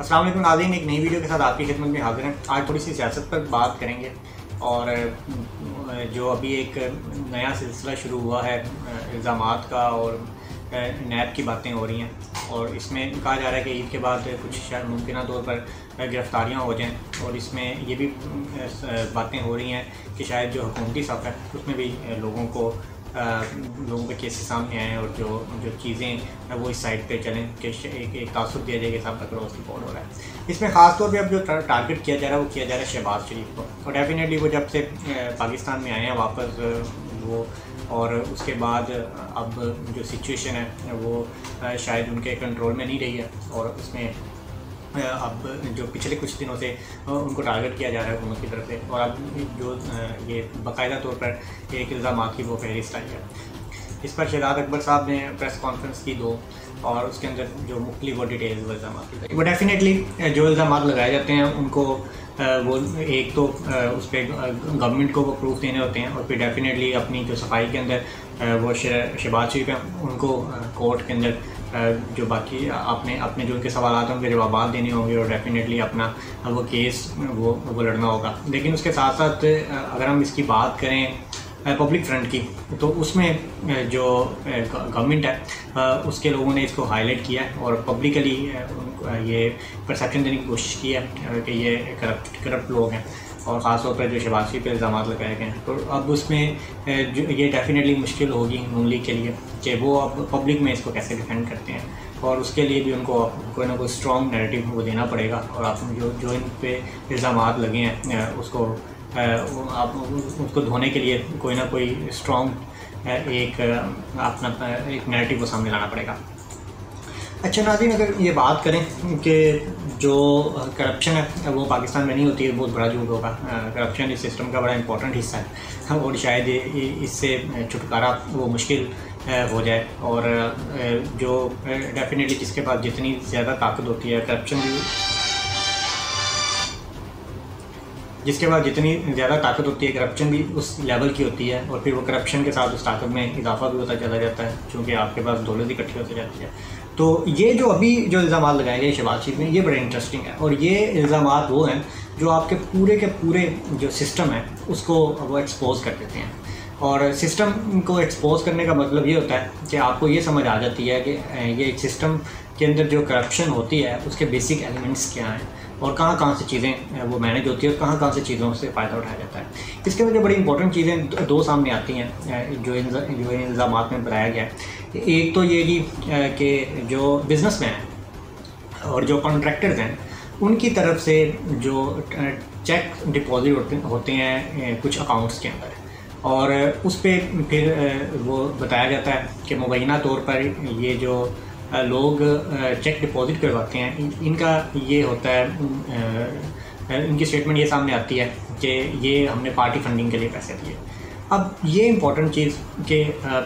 अस्सलाम वालेकुम नाज़रीन, एक नई वीडियो के साथ आपकी खिदमत में हाजिर हैं। आज थोड़ी सी सियासत पर बात करेंगे और जो अभी एक नया सिलसिला शुरू हुआ है इल्ज़ामात का और नैब की बातें हो रही हैं और इसमें कहा जा रहा है कि ईद के बाद कुछ शायद मुमकिन तौर पर गिरफ़्तारियाँ हो जाएं और इसमें ये भी बातें हो रही हैं कि शायद जो हुकूमती सफ़ है उसमें भी लोगों के केसेस सामने आए और जो चीज़ें वो इस साइड पे चलें कि एक तासुब दिया जाए कि साहब तक क्रॉस रिपोर्ट हो रहा है। इसमें ख़ास तौर पे अब जो टारगेट किया जा रहा है वो किया जा रहा है शहबाज शरीफ को, और डेफिनेटली वो जब से पाकिस्तान में आए हैं वापस वो, और उसके बाद अब जो सिचुएशन है वो शायद उनके कंट्रोल में नहीं रही है और उसमें अब जो पिछले कुछ दिनों से उनको टारगेट किया जा रहा है हुकूमत की तरफ से, और अब जो ये बाकायदा तौर पर एक इल्ज़ामात की वो फहरिस्त आई है। इस पर शहजाद अकबर साहब ने प्रेस कॉन्फ्रेंस की दो और उसके अंदर जो मुख्तलिफ वो डिटेल्स वो इल्ज़ामात वो डेफिनेटली जो इल्ज़ामात लगाए जाते हैं उनको वो एक तो उस पर गवर्नमेंट को वो प्रूफ देने होते हैं और फिर डेफिनेटली अपनी जो सफाई के अंदर वो शहबाज शरीफ हैं उनको कोर्ट के अंदर जो बाकी अपने जो उनके सवाल हैं उनके जवाब देने होंगे और डेफिनेटली अपना वो केस वो लड़ना होगा। लेकिन उसके साथ साथ अगर हम इसकी बात करें पब्लिक फ्रंट की, तो उसमें जो गवर्नमेंट है उसके लोगों ने इसको हाईलाइट किया है और पब्लिकली ये परसेप्शन देने की कोशिश की है कि ये करप्ट लोग हैं और ख़ास तौर पर जो शहबाज शरीफ पे इल्ज़ाम लगाए गए हैं। तो अब उसमें जो ये डेफिनेटली मुश्किल होगी नून लीग के लिए कि वो अब पब्लिक में इसको कैसे डिफेंड करते हैं, और उसके लिए भी उनको कोई ना कोई स्ट्रॉन्ग नैरेटिव वो देना पड़ेगा। और आप जो इन पे इल्ज़ाम लगे हैं उसको आप उसको धोने के लिए कोई ना कोई स्ट्रॉन्ग एक नैरेटिव को सामने लाना पड़ेगा। अच्छा नाज़रीन, अगर ये बात करें कि जो करप्शन है वो पाकिस्तान में नहीं होती है, बहुत बड़ा झूठ होगा। करप्शन इस सिस्टम का बड़ा इंपॉर्टेंट हिस्सा है और शायद इससे छुटकारा वो मुश्किल हो जाए। और जो डेफिनेटली जिसके पास जितनी ज़्यादा ताकत होती है करप्शन भी, जिसके पास जितनी ज़्यादा ताकत होती है करप्शन भी उस लेवल की होती है और फिर वो करप्शन के साथ उस ताकत में इजाफा भी होता चला जाता है क्योंकि आपके पास दौलत इकट्ठी होती जाती है। तो ये जो अभी जो इल्ज़ाम लगाए गए शहबाज शरीफ में ये बड़े इंटरेस्टिंग है और ये इल्ज़ाम वो हैं जो आपके पूरे जो सिस्टम है उसको वो एक्सपोज कर देते हैं। और सिस्टम को एक्सपोज करने का मतलब ये होता है कि आपको ये समझ आ जाती है कि ये एक सिस्टम के अंदर जो करप्शन होती है उसके बेसिक एलिमेंट्स क्या हैं और कहाँ से चीज़ें वो मैनेज होती है और कहाँ से चीज़ों से फ़ायदा उठाया जाता है। इसके अंदर जो बड़ी इंपॉर्टेंट चीज़ें दो सामने आती हैं जो इल्ज़ामात में बताया गया है। एक तो ये कि जो बिज़नेसमैन हैं और जो कॉन्ट्रैक्टर्स हैं उनकी तरफ से जो चेक डिपॉजिट होते हैं कुछ अकाउंट्स के अंदर, और उस पर फिर वो बताया जाता है कि मुबैना तौर पर ये जो लोग चेक डिपॉजिट करवाते हैं इनका ये होता है, इनकी स्टेटमेंट ये सामने आती है कि ये हमने पार्टी फंडिंग के लिए पैसे दिए। अब ये इंपॉर्टेंट चीज़ कि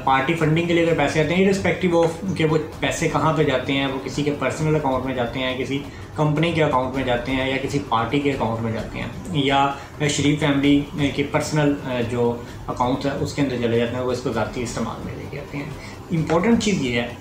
पार्टी फंडिंग के लिए अगर पैसे आते हैं इर्रिस्पेक्टिव ऑफ कि वो पैसे कहाँ पे जाते हैं, वो किसी के पर्सनल अकाउंट में जाते हैं, किसी कंपनी के अकाउंट में जाते हैं या किसी पार्टी के अकाउंट में जाते हैं या शरीफ फैमिली के पर्सनल जो अकाउंट है उसके अंदर चले जाते हैं, वो इसको ज़ाती इस्तेमाल में लेके आते हैं। इम्पॉर्टेंट चीज़ ये है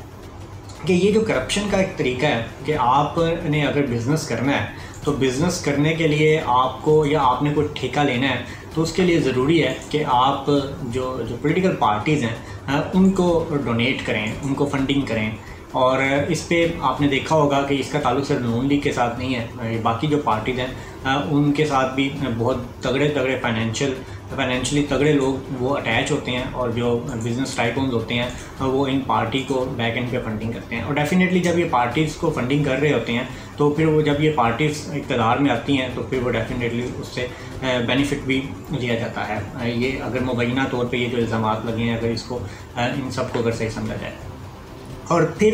कि ये जो करप्शन का एक तरीका है कि आपने अगर बिज़नेस करना है तो बिज़नेस करने के लिए आपको या आपने कोई ठेका लेना है तो उसके लिए ज़रूरी है कि आप जो पॉलिटिकल पार्टीज़ हैं उनको डोनेट करें, उनको फंडिंग करें। और इस पे आपने देखा होगा कि इसका ताल्लुक सिर्फ नून लीग के साथ नहीं है, बाकी जो पार्टीज़ हैं उनके साथ भी बहुत तगड़े फाइनेंशियली तगड़े लोग वो अटैच होते हैं और जो बिज़नेस टाइकून्स होते हैं वो इन पार्टी को बैक एंड पे फंडिंग करते हैं। और डेफिनेटली जब ये पार्टीज़ को फंडिंग कर रहे होते हैं तो फिर वो जब ये पार्टीज़ इक़्तिदार में आती हैं तो फिर वो डेफिनेटली उससे बेनिफिट भी लिया जाता है। ये अगर मुबैना तौर पे ये जो इल्ज़ाम लगे हैं अगर इसको इन सब को अगर सही समझा जाए। और फिर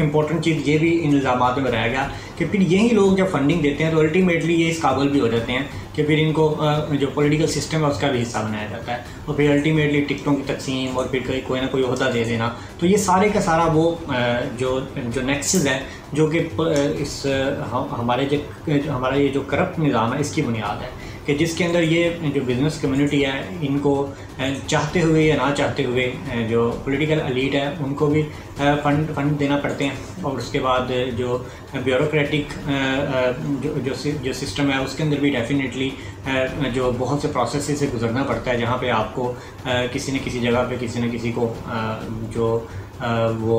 इम्पॉर्टेंट चीज़ ये भी इन इल्ज़ामात में बताया गया कि फिर यही लोग जब फंडिंग देते हैं तो अल्टीमेटली ये इस काबिल भी हो जाते हैं कि फिर इनको जो पॉलिटिकल सिस्टम है उसका भी हिस्सा बनाया जाता है और फिर अल्टीमेटली टिकटों की तकसीम और फिर कोई ना कोई ओहदा दे देना। तो ये सारे का सारा वो जो नेक्सस है जो कि हमारा ये जो करप्ट निज़ाम है इसकी बुनियाद है। कि जिसके अंदर ये जो बिज़नेस कम्युनिटी है इनको चाहते हुए या ना चाहते हुए जो पॉलिटिकल एलीट है उनको भी फंड देना पड़ते हैं, और उसके बाद जो ब्यूरोक्रेटिक जो सिस्टम है उसके अंदर भी डेफिनेटली जो बहुत से प्रोसेस से गुजरना पड़ता है, जहाँ पे आपको किसी न किसी जगह पे किसी न किसी को वो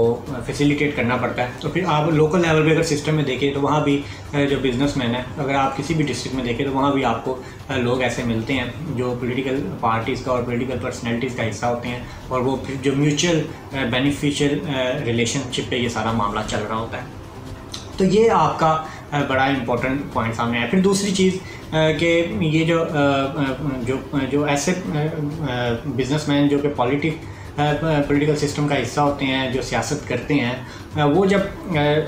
फैसिलिटेट करना पड़ता है। तो फिर आप लोकल लेवल पे अगर सिस्टम में देखें तो वहाँ भी जो बिजनेसमैन है, अगर आप किसी भी डिस्ट्रिक्ट में देखें तो वहाँ भी आपको लोग ऐसे मिलते हैं जो पॉलिटिकल पार्टीज़ का और पॉलिटिकल पर्सनैलिटीज़ का हिस्सा होते हैं, और वो फिर जो म्यूचुअल बेनिफिशियल रिलेशनशिप पे ये सारा मामला चल रहा होता है। तो ये आपका बड़ा इम्पोर्टेंट पॉइंट सामने है। फिर दूसरी चीज़ कि ये जो ऐसे बिजनेसमैन जो कि पॉलिटिकल सिस्टम का हिस्सा होते हैं, जो सियासत करते हैं, वो जब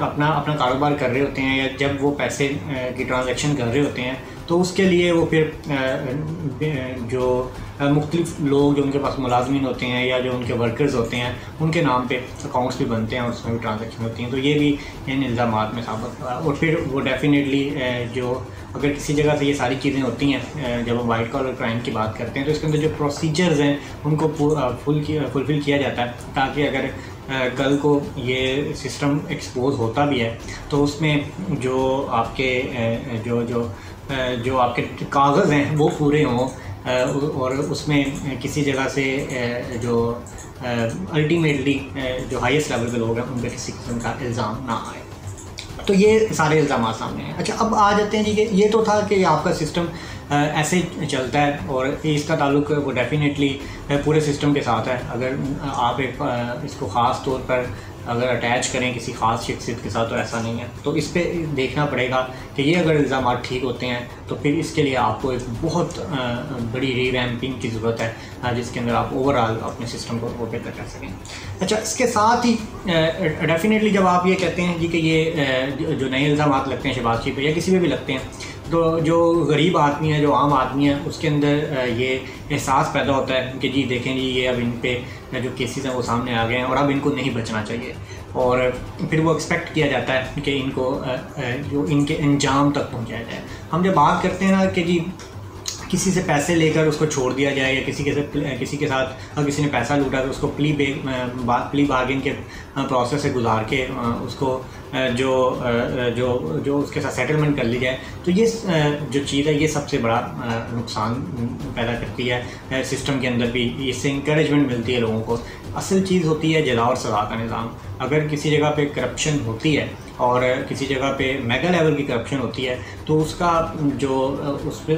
अपना कारोबार कर रहे होते हैं या जब वो पैसे की ट्रांजैक्शन कर रहे होते हैं तो उसके लिए वो फिर जो मुख्तलिफ लोग जो उनके पास मुलाजमीन होते हैं या जो उनके वर्कर्स होते हैं उनके नाम पे अकाउंट्स भी बनते हैं और उसमें भी ट्रांजैक्शन होती हैं। तो ये भी इन इल्ज़ामात में साबित हुआ। और फिर वो डेफिनेटली जो अगर किसी जगह से ये सारी चीज़ें होती हैं, जब हम वाइट कॉलर क्राइम की बात करते हैं तो इसके अंदर जो प्रोसीजर्स हैं उनको फुलफ़िल किया जाता है, ताकि अगर कल को ये सिस्टम एक्सपोज होता भी है तो उसमें जो आपके जो आपके कागज़ हैं वो पूरे हों, और उसमें किसी जगह से जो अल्टीमेटली जो हाईएस्ट लेवल के लोग हैं उन पर किसी किस्म का इल्ज़ाम ना आए। तो ये सारे इल्ज़ाम सामने हैं। अच्छा, अब आ जाते हैं जी कि ये तो था कि आपका सिस्टम ऐसे चलता है और इसका ताल्लुक वो डेफिनेटली पूरे सिस्टम के साथ है। अगर आप इसको ख़ास तौर पर अगर अटैच करें किसी ख़ास शख्सियत के साथ तो ऐसा नहीं है। तो इस पे देखना पड़ेगा कि ये अगर इल्ज़ाम ठीक होते हैं तो फिर इसके लिए आपको एक बहुत बड़ी रीवैम्पिंग की ज़रूरत है, जिसके अंदर आप ओवरऑल अपने सिस्टम को बेहतर कर सकें। अच्छा, इसके साथ ही डेफिनेटली जब आप ये कहते हैं जी कि ये जो नए इल्ज़ाम लगते हैं शहबाज शरीफ पे या किसी पे भी लगते हैं, तो जो गरीब आदमी है, जो आम आदमी है, उसके अंदर ये एहसास पैदा होता है कि जी देखें जी ये अब इन पे जो केसेस हैं वो सामने आ गए हैं और अब इनको नहीं बचना चाहिए, और फिर वो एक्सपेक्ट किया जाता है कि इनको जो इनके अंजाम तक पहुंचाया जाए। हम जब बात करते हैं ना कि जी किसी से पैसे लेकर उसको छोड़ दिया जाए या किसी के साथ अगर किसी ने पैसा लूटा तो उसको प्ली बार्गेन के प्रोसेस से गुजार के उसको जो उसके साथ सेटलमेंट कर ली जाए, तो ये जो चीज़ है ये सबसे बड़ा नुकसान पैदा करती है सिस्टम के अंदर भी। इससे इंकरेजमेंट मिलती है लोगों को। असल चीज़ होती है जज़ा और सज़ा का निज़ाम। अगर किसी जगह पे करप्शन होती है और किसी जगह पे मेगा लेवल की करप्शन होती है तो उसका जो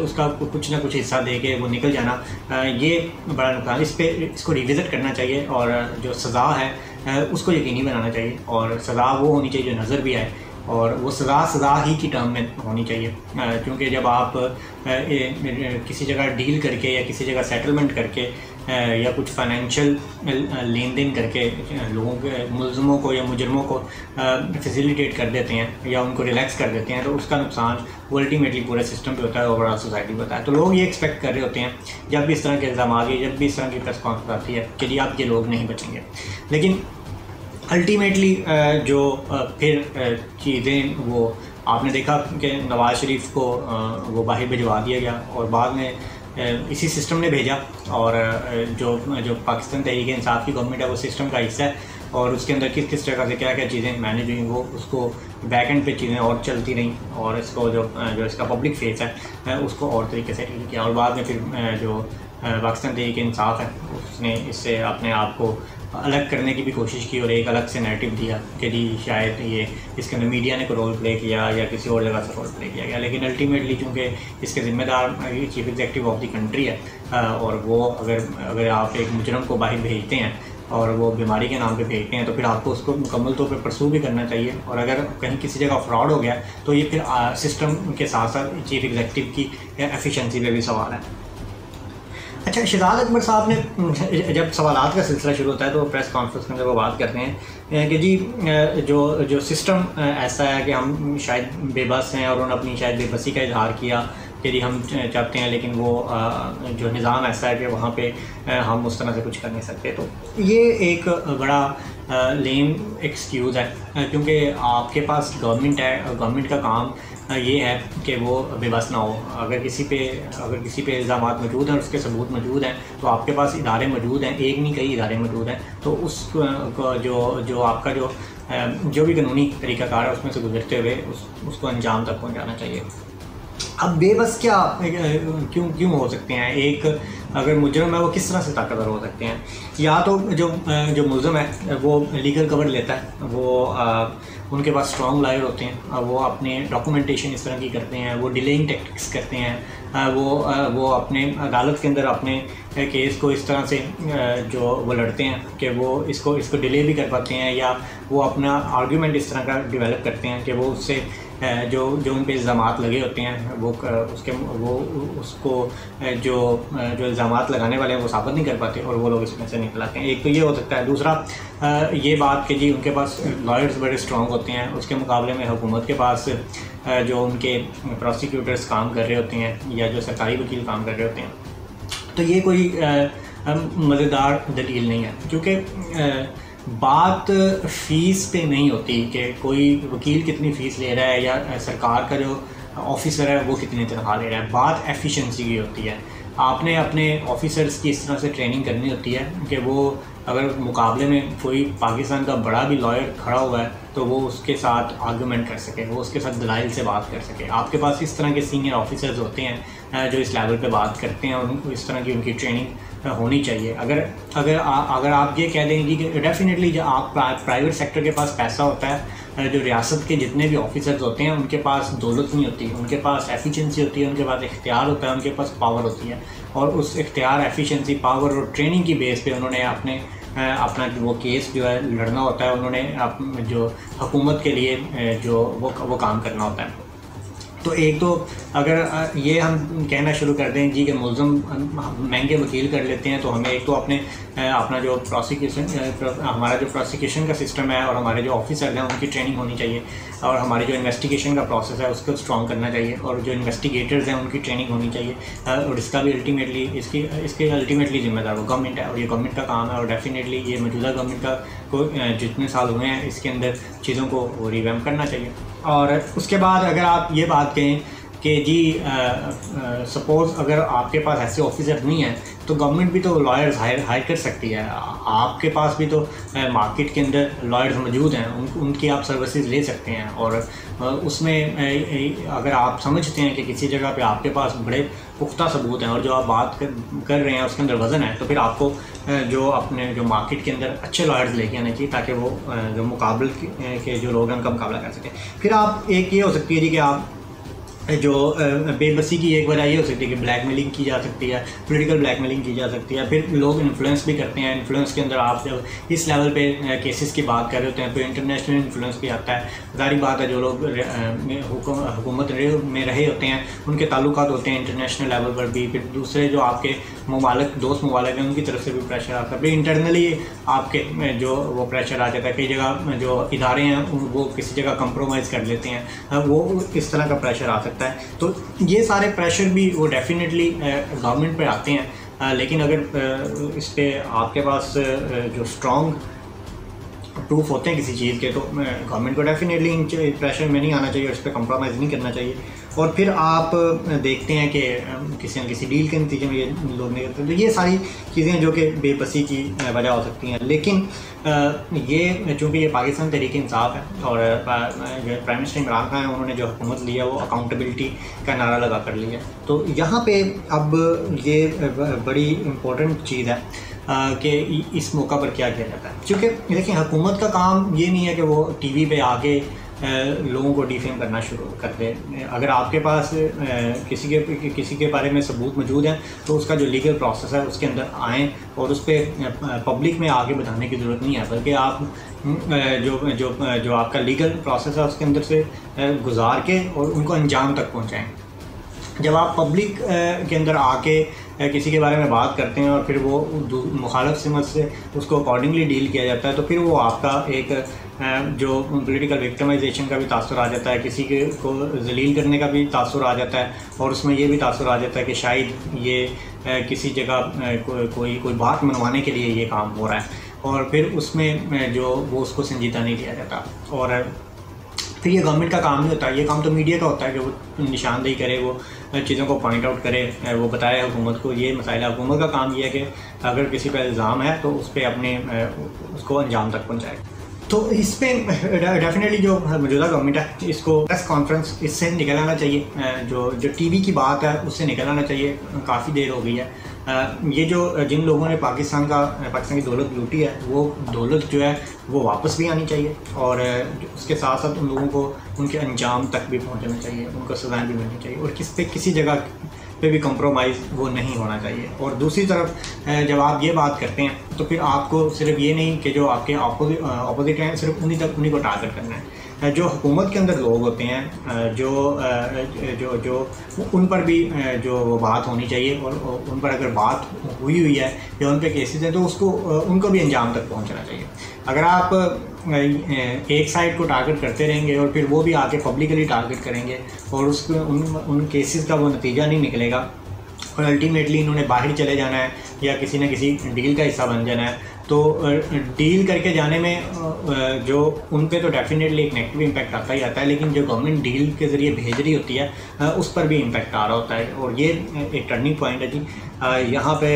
उसका कुछ ना कुछ हिस्सा दे के वो निकल जाना, ये बड़ा नुकसान। इसको रिविज़िट करना चाहिए और जो सज़ा है उसको यकीनी बनाना चाहिए, और सज़ा वो होनी चाहिए जो नज़र भी आए, और वो सज़ा ही की टर्म में होनी चाहिए। क्योंकि जब आप किसी जगह डील करके या किसी जगह सेटलमेंट करके या कुछ फाइनेंशियल लेन देन करके लोगों के मुलज़मों को या मुजरमों को फैसिलिटेट कर देते हैं या उनको रिलैक्स कर देते हैं, तो उसका नुकसान वो अल्टीमेटली पूरे सिस्टम पे होता है, ओवरऑल सोसाइटी पे होता है। तो लोग ये एक्सपेक्ट कर रहे होते हैं जब भी इस तरह के इल्ज़ाम आ गए, जब भी इस तरह की प्रेस कॉन्फ्रेंस आती है कि जी आप ये लोग नहीं बचेंगे, लेकिन अल्टीमेटली जो फिर चीज़ें वो आपने देखा कि नवाज़ शरीफ को वो बाहर भिजवा दिया गया और बाद में इसी सिस्टम ने भेजा, और जो पाकिस्तान तहरीक इंसाफ की गवर्नमेंट है वो सिस्टम का हिस्सा है, और उसके अंदर किस किस तरह से क्या क्या चीज़ें मैनेज हुई वो उसको बैक एंड पे चीज़ें और चलती रहीं, और इसको जो इसका पब्लिक फेस है उसको और तरीके से डील किया, और बाद में फिर जो पाकिस्तान तहरीक इंसाफ है उसने इससे अपने आप को अलग करने की भी कोशिश की और एक अलग से नैरेटिव दिया कि जी शायद ये इसके अंदर मीडिया ने कोई रोल प्ले किया या किसी और जगह से रोल प्ले किया गया, लेकिन अल्टीमेटली चूँकि इसके ज़िम्मेदार chief executive of the country है, और वो अगर आप एक मुजरम को बाहर भेजते हैं और वो बीमारी के नाम पे भेजते हैं तो फिर आपको उसको मुकम्मल तौर पर परसू भी करना चाहिए, और अगर कहीं किसी जगह फ्रॉड हो गया तो ये फिर सिस्टम के साथ साथ चीफ एग्जीक्यूटिव की एफिशिएंसी पे भी सवाल है। अच्छा, शहजाद अकबर साहब ने जब सवालात का सिलसिला शुरू होता है तो प्रेस कॉन्फ्रेंस के अंदर वो बात करते हैं कि जी जो सिस्टम ऐसा है कि हम शायद बेबस हैं और उन्होंने अपनी शायद बेबसी का इजहार किया कि जी हम चाहते हैं, लेकिन वो जो निज़ाम ऐसा है कि वहाँ पे हम उस तरह से कुछ कर नहीं सकते। तो ये एक बड़ा लेम एक्सक्यूज़ है, क्योंकि आपके पास गवर्नमेंट है और गवर्नमेंट का काम ये है कि वो बेबस ना हो। अगर किसी पे इल्ज़ाम मौजूद हैं और उसके सबूत मौजूद हैं, तो आपके पास इदारे मौजूद हैं, एक नहीं कई इदारे मौजूद हैं, तो उस जो आपका जो भी कानूनी तरीक़ाकार है उसमें से गुजरते हुए उसको अंजाम तक पहुंचाना चाहिए। अब बेबस क्या क्यों हो सकते हैं? एक अगर मुजरम है वो किस तरह से ताकतवर हो सकते हैं? या तो जो मुलज़म है वो लीगल कवर लेता है, वो उनके पास स्ट्रॉन्ग लॉयर होते हैं, वो अपने डॉक्यूमेंटेशन इस तरह की करते हैं, वो डिलेइंग टेक्टिक्स करते हैं, वो अपने अदालत के अंदर अपने केस को इस तरह से जो वो लड़ते हैं कि वो इसको डिले भी कर पाते हैं, या वो अपना आर्गूमेंट इस तरह का डेवलप करते हैं कि वो उससे जो उन पे इल्ज़ामात लगे होते हैं वो उसको जो इल्ज़ामात लगाने वाले हैं वो साबित नहीं कर पाते और वो लोग इसमें से निकल आते हैं। एक तो ये हो सकता है। दूसरा ये बात कि जी उनके पास लॉयर्स बड़े स्ट्रॉन्ग होते हैं, उसके मुकाबले में हुकूमत के पास जो उनके प्रोसिक्यूटर्स काम कर रहे होते हैं या जो सरकारी वकील काम कर रहे होते हैं, तो ये कोई मज़ेदार दलील नहीं है, क्योंकि बात फ़ीस पे नहीं होती कि कोई वकील कितनी फ़ीस ले रहा है या सरकार का जो ऑफिसर है वो कितनी तनख्वाह ले रहा है। बात एफिशिएंसी की होती है। आपने अपने ऑफिसर्स की इस तरह से ट्रेनिंग करनी होती है कि वो अगर मुकाबले में कोई पाकिस्तान का बड़ा भी लॉयर खड़ा हुआ है तो वो उसके साथ आर्गूमेंट कर सके, वो उसके साथ दलाइल से बात कर सके। आपके पास इस तरह के सीनियर ऑफिसर्स होते हैं जो इस लेवल पे बात करते हैं और इस तरह की उनकी ट्रेनिंग होनी चाहिए। अगर आप ये कह देंगे कि डेफिनेटली जो आप प्राइवेट सेक्टर के पास पैसा होता है, जो रियासत के जितने भी ऑफिसर्स होते हैं उनके पास दौलत नहीं होती, उनके पास एफिशिएंसी होती है, उनके पास इख्तियार होता है, उनके पास पावर होती है, और उस इख्तियार, एफिशिएंसी, पावर और ट्रेनिंग की बेस पे उन्होंने अपना वो केस जो है लड़ना होता है, उन्होंने जो हुकूमत के लिए जो वो काम करना होता है। तो एक तो अगर ये हम कहना शुरू कर दें जी कि मुल्ज़म महंगे वकील कर लेते हैं, तो हमें एक तो अपना जो हमारा जो प्रोसिक्यूशन का सिस्टम है और हमारे जो ऑफिसर हैं उनकी ट्रेनिंग होनी चाहिए, और हमारी जो इन्वेस्टिगेशन का प्रोसेस है उसको स्ट्रॉन्ग करना चाहिए, और जो इन्वेस्टिगेटर्स हैं उनकी ट्रेनिंग होनी चाहिए, और इसका भी अल्टीमेटली इसके अल्टीमेटली जिम्मेदार वो गवर्नमेंट है, और ये गवर्नमेंट का काम है। और डेफिनेटली ये मौजूदा गवर्नमेंट को जितने साल हुए हैं इसके अंदर चीज़ों को रिवैम्प करना चाहिए। और उसके बाद अगर आप ये बात कहें कि जी सपोज़ अगर आपके पास ऐसे ऑफिसर नहीं हैं तो गवर्नमेंट भी तो लॉयर्स हायर कर सकती है। आपके पास भी तो मार्केट के अंदर लॉयर्स मौजूद हैं, उनकी आप सर्विसेज ले सकते हैं। और उसमें अगर आप समझते हैं कि किसी जगह पे आपके पास बड़े पुख्ता सबूत हैं और जो आप बात कर रहे हैं उसके अंदर वज़न है, तो फिर आपको जो मार्केट के अंदर अच्छे लॉयर्स लेके आने चाहिए ताकि वो जो मुकाबले के जो लोग हैं उनका मुकाबला कर सकें। फिर आप एक ये हो सकती है जी कि आप जो बेबसी की एक वजह ये हो सकती है कि ब्लैकमेलिंग की जा सकती है, पॉलिटिकल ब्लैकमेलिंग की जा सकती है। फिर लोग इन्फ्लुएंस भी करते हैं। इन्फ्लुएंस के अंदर आप जब इस लेवल पे केसेस की बात कर रहे होते हैं तो इंटरनेशनल इन्फ्लुएंस भी आता है। जारी बात है जो लोग हुकूमत में रहे होते हैं उनके ताल्लुकात होते हैं इंटरनेशनल लेवल पर भी। फिर दूसरे जो आपके दोस्त ममालिक हैं उनकी तरफ से भी प्रेशर आता है। फिर इंटरनली आपके जो वो प्रेशर आ जाता है। कई जगह जो इदारे हैं वो किसी जगह कंप्रोमाइज़ कर लेते हैं, वो इस तरह का प्रेशर आ सकता है। तो ये सारे प्रेशर भी वो डेफिनेटली गवर्नमेंट पे आते हैं, लेकिन अगर इस पर आपके पास जो स्ट्रॉन्ग प्रूफ होते हैं किसी चीज़ के तो गवर्नमेंट को डेफिनेटली इन प्रेशर में नहीं आना चाहिए और इस पर कंप्रोमाइज़ नहीं करना चाहिए। और फिर आप देखते हैं कि किसी न किसी डील के नतीजे में ये लोग नहीं करते। तो ये सारी चीज़ें जो कि बेबसी की वजह हो सकती हैं। लेकिन ये चूँकि ये पाकिस्तान तहरीक इंसाफ है और प्राइम मिनिस्टर इमरान खान है, उन्होंने जो हुकूमत लिया वो अकाउंटेबिलिटी का नारा लगा कर लिया। तो यहाँ पे अब ये बड़ी इम्पोर्टेंट चीज़ है कि इस मौका पर क्या किया जाता है। क्योंकि देखिए हुकूमत का काम ये नहीं है कि वो टीवी पे आके लोगों को डिफेम करना शुरू कर दे। अगर आपके पास किसी के बारे में सबूत मौजूद हैं तो उसका जो लीगल प्रोसेस है उसके अंदर आएँ और उस पर पब्लिक में आगे बताने की ज़रूरत नहीं है, बल्कि आप जो आपका लीगल प्रोसेस है उसके अंदर से गुजार के और उनको अंजाम तक पहुँचाएँ। जब आप पब्लिक के अंदर आके किसी के बारे में बात करते हैं और फिर वो मुखालिफ समझ से उसको अकॉर्डिंगली डील किया जाता है तो फिर वो आपका एक जो पॉलिटिकल विक्टिमाइजेशन का भी तासुर आ जाता है, किसी के को जलील करने का भी तासुर आ जाता है, और उसमें ये भी तासुर आ जाता है कि शायद ये किसी जगह कोई बात मनवाने के लिए ये काम हो रहा है, और फिर उसमें जो वो उसको संजीदा नहीं लिया जाता। और फिर ये गवर्नमेंट का काम नहीं होता, ये काम तो मीडिया का होता है कि वो निशानदेही करे, वो चीज़ों को पॉइंट आउट करे, वो बताए हुकूमत को ये मसाइल। हुकूमत का काम ये है कि अगर किसी पर इल्ज़ाम है तो उस पर अपने उसको अंजाम तक पहुँचाए। तो इस पर डेफिनेटली जो मौजूदा गवर्नमेंट है इसको प्रेस कॉन्फ्रेंस इससे निकल आना चाहिए, जो टीवी की बात है उससे निकल आना चाहिए। काफ़ी देर हो गई है, ये जो जिन लोगों ने पाकिस्तान की दौलत लूटी है वो दौलत जो है वो वापस भी आनी चाहिए, और उसके साथ साथ उन लोगों को उनके अंजाम तक भी पहुंचना चाहिए, उनको सज़ाएं भी मिलनी चाहिए, और किसी जगह पे भी कंप्रोमाइज़ वो नहीं होना चाहिए। और दूसरी तरफ जब आप ये बात करते हैं तो फिर आपको सिर्फ ये नहीं कि जो आपके अपोजिट हैं सिर्फ उन्हीं को टारगेट करना है। जो हुकूमत के अंदर लोग होते हैं जो उन पर भी जो बात होनी चाहिए, और उन पर अगर बात हुई है या उन पर केसेस हैं तो उसको उनको भी अंजाम तक पहुंचना चाहिए। अगर आप एक साइड को टारगेट करते रहेंगे और फिर वो भी आके पब्लिकली टारगेट करेंगे और उसको उन केसेस का वो नतीजा नहीं निकलेगा, और अल्टीमेटली इन्होंने बाहर चले जाना है या किसी न किसी डील का हिस्सा बन जाना है, तो डील करके जाने में जो उन पे तो डेफिनेटली एक नेगेटिव इम्पैक्ट आता ही आता है, लेकिन जो गवर्नमेंट डील के ज़रिए भेज रही होती है उस पर भी इम्पैक्ट आ रहा होता है। और ये एक टर्निंग पॉइंट है जी। यहाँ पे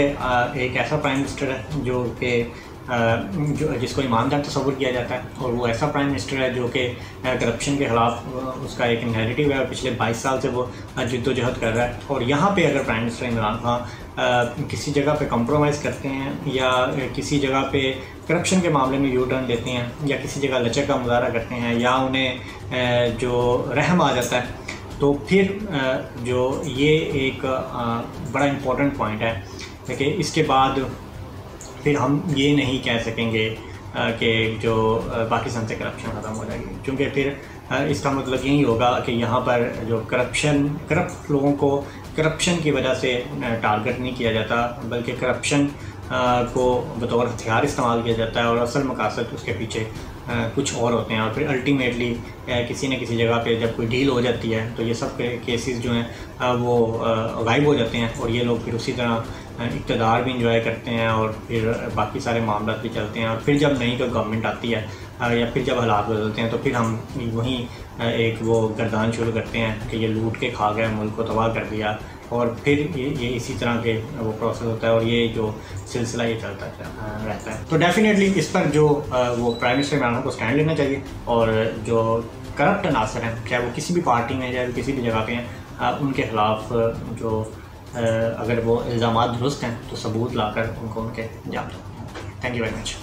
एक ऐसा प्राइम मिनिस्टर है जो कि जिसको ईमानदार तस्वुर किया जाता है, और वो ऐसा प्राइम मिनिस्टर है जो कि करप्शन के ख़िलाफ़ उसका एक नैरेटिव है, और पिछले 22 साल से वो जद्दोजहद कर रहा है। और यहाँ पे अगर प्राइम मिनिस्टर इमरान खान किसी जगह पे कंप्रोमाइज़ करते हैं या किसी जगह पे करप्शन के मामले में यू टर्न लेते हैं, या किसी जगह लचक का मुजाहरा करते हैं, या उन्हें जो रहम आ जाता है, तो फिर जो ये एक बड़ा इम्पोर्टेंट पॉइंट है कि इसके बाद फिर हम ये नहीं कह सकेंगे कि जो पाकिस्तान से करप्शन ख़त्म हो जाएगी, क्योंकि फिर इसका मतलब यही होगा कि यहाँ पर जो करप्ट लोगों को करप्शन की वजह से टारगेट नहीं किया जाता, बल्कि करप्शन को बतौर हथियार इस्तेमाल किया जाता है, और असल मकासद उसके पीछे कुछ और होते हैं। और फिर अल्टीमेटली किसी न किसी जगह पे जब कोई डील हो जाती है तो ये सब केसेस जो हैं वो गायब हो जाते हैं, और ये लोग फिर उसी तरह इक़्तिदार भी इंजॉय करते हैं, और फिर बाकी सारे मामला भी चलते हैं। और फिर जब नई कोई गवर्नमेंट आती है या फिर जब हालात बदलते हैं तो फिर हम वहीं एक वो गर्दान शुरू करते हैं कि ये लूट के खा गया, मुल्क को तबाह कर दिया, और फिर ये इसी तरह के वो प्रोसेस होता है, और ये जो सिलसिला ये चलता रहता है। तो डेफिनेटली इस पर जो वो प्राइम मिनिस्टर इमरान खान को स्टैंड लेना चाहिए, और जो करप्ट अनासर हैं चाहे वो किसी भी पार्टी में चाहे किसी भी जगह पे हैं उनके ख़िलाफ़ जो अगर वो इल्ज़ामात दुरुस्त हैं तो सबूत लाकर उनको उनके अंजाम दो। Thank you very much.